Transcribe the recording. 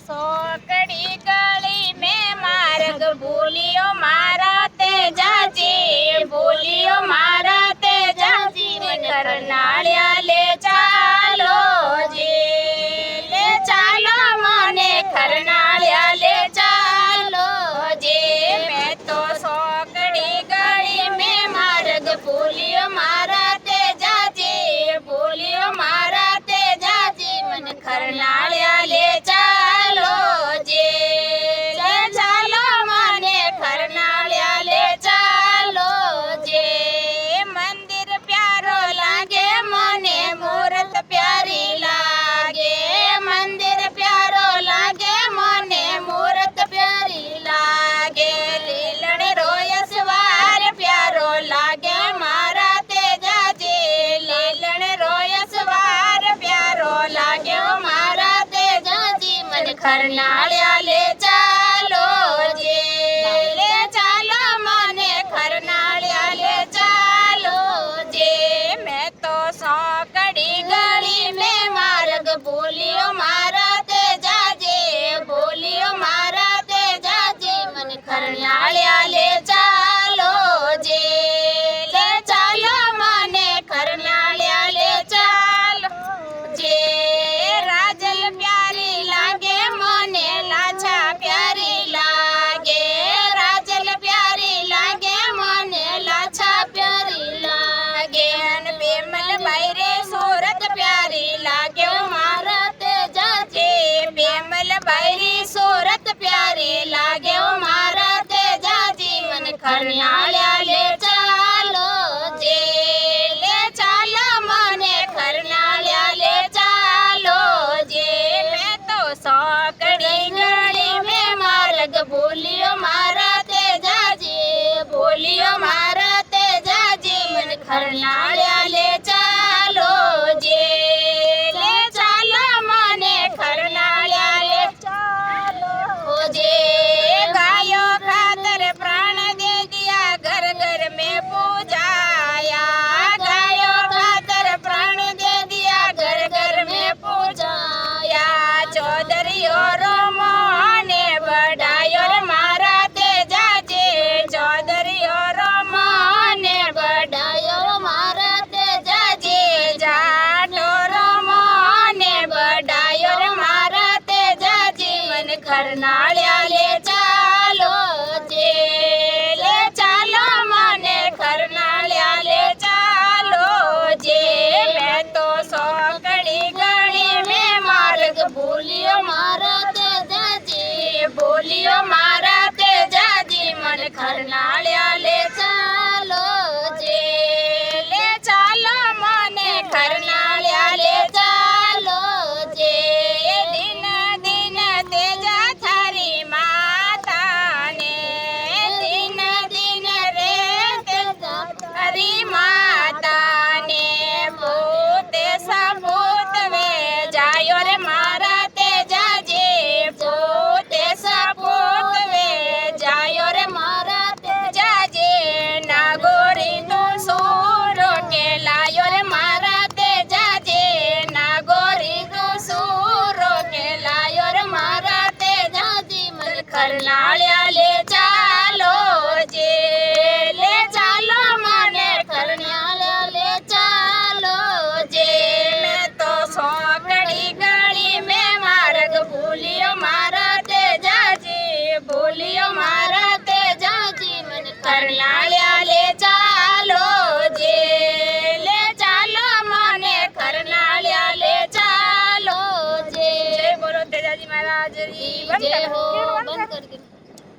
સોકડી ગળી મેં માર્ગ ભૂલ્યો મારા તેજાજી, ભૂલ્યો મારા તેજાજી, કરનાળ્યા લે ચાલો જી, લે ચાલો મને કરનાળ્યા લે ચાલો જી. મેં તો સોકડી ગળી મેં માર્ગ ભૂલ્યો મારા તેજાજી, ભૂલ્યો મારા તેજાજી, મને કરનાળ્યા લે ચાલો જી, લે ચાલો મને કરનાળ્યા લે ચાલો જી. મંદિર પ્યારો લાગે મને મૂરત પ્યારી લાગે, મંદિર પ્યારો લાગે મને મૂરત પ્યારી લાગે. લીલણ રોય સવાર પ્યારો લાગે મારા તેજાજી, લીલણ રોય સવાર પ્યારો લાગે મારા તેજાજી, મને કરનાળ્યા લે ચાલો જી, લે ચાલો મને કરનાળ્યા લે ચાલો જી. મેં તો સોકડી ગળી મેં માર્ગ ભૂલ્યો મારા તેજાજી, ભૂલ્યો મારા તેજાજી, મને કરનાળ્યા લે ચાલો જી, લે ચાલો મને કરનાળ્યા લે ચાલો જી. રાજલ પ્યારી લાગે મને લાછા પ્યારી લાગે, રાજલ પ્યારી લાગે મને લાછા પ્યારી લાગે. અને બેમલ બાયરે સુરત પ્યારી લાગે મારા તેજાજી, બેમલ બાયરી સુરત પ્યારી લાગે મારા તેજાજી, મને કરનાળ્યા લે ચાલો જી, લે ચાલો મને કરનાળ્યા લે ચાલો જી. મેં તો સોકડી ગળી મેં માર્ગ ભૂલ્યો મારા તેજાજી, ભૂલ્યો મારા તેજાજી, મને કરનાળ્યા લે ચાલો જી, લે ચાલો મને કરનાળ્યા લે ચાલો જી. ગાયો ખાતર પ્રાણ દે દિયા ઘર ઘર મેં પૂજાયા, ગાયો ખાતર પ્રાણ દે દિયા ઘર ઘર મેં પૂજાયા. ચૌધરીઓ રોમો ને બડાયો રે મારા તેજાજી, ચૌધરીઓ રોમો ને બડાયો મારા તેજાજી, જાટો રોમો ને બડાયો રે મારા તેજાજી, મને કરનાળ્યા લે ચાલો જી, લે ચાલો મને કરનાળ્યા લે ચાલો જી. મેં તો સોકડી ગળી મેં માર્ગ ભૂલ્યો મારા તેજાજી, ભૂલ્યો મારા તેજાજી, મને કરનાળ્યા લે ચાલો જી, લે ચાલો મને કરનાળ્યા લે ચાલો જી. દિન દિન તેજા થારી માતાને, દિન દિન રે તેજા થારી માતાને, પોતે સપૂત વે જાયો રે મારા તેજાજી, પોતે સપૂત વે જાયો રે મારા તેજાજી. નાગોરી તું સૂરો કે લાયો રે મારા તેજાજી, નાગોરી તું સૂરો કે લાયો રે મારા તેજાજી, મને કરનાળ્યા લે ચાલો જી, લે ચાલો મને કરનાળ્યા લે ચાલો જી. મેં તો સોકડી ગળી મેં માર્ગ ભૂલ્યો મારા તેજાજી, ભૂલ્યો મારા તેજાજી, મને કરનાળ્યા લે ચાલો જી, લે ચાલો મને કરનાળ્યા લે ચાલો જી. જય બોલો તેજાજી મહારાજ કી જય હો. બંધ કરી દે.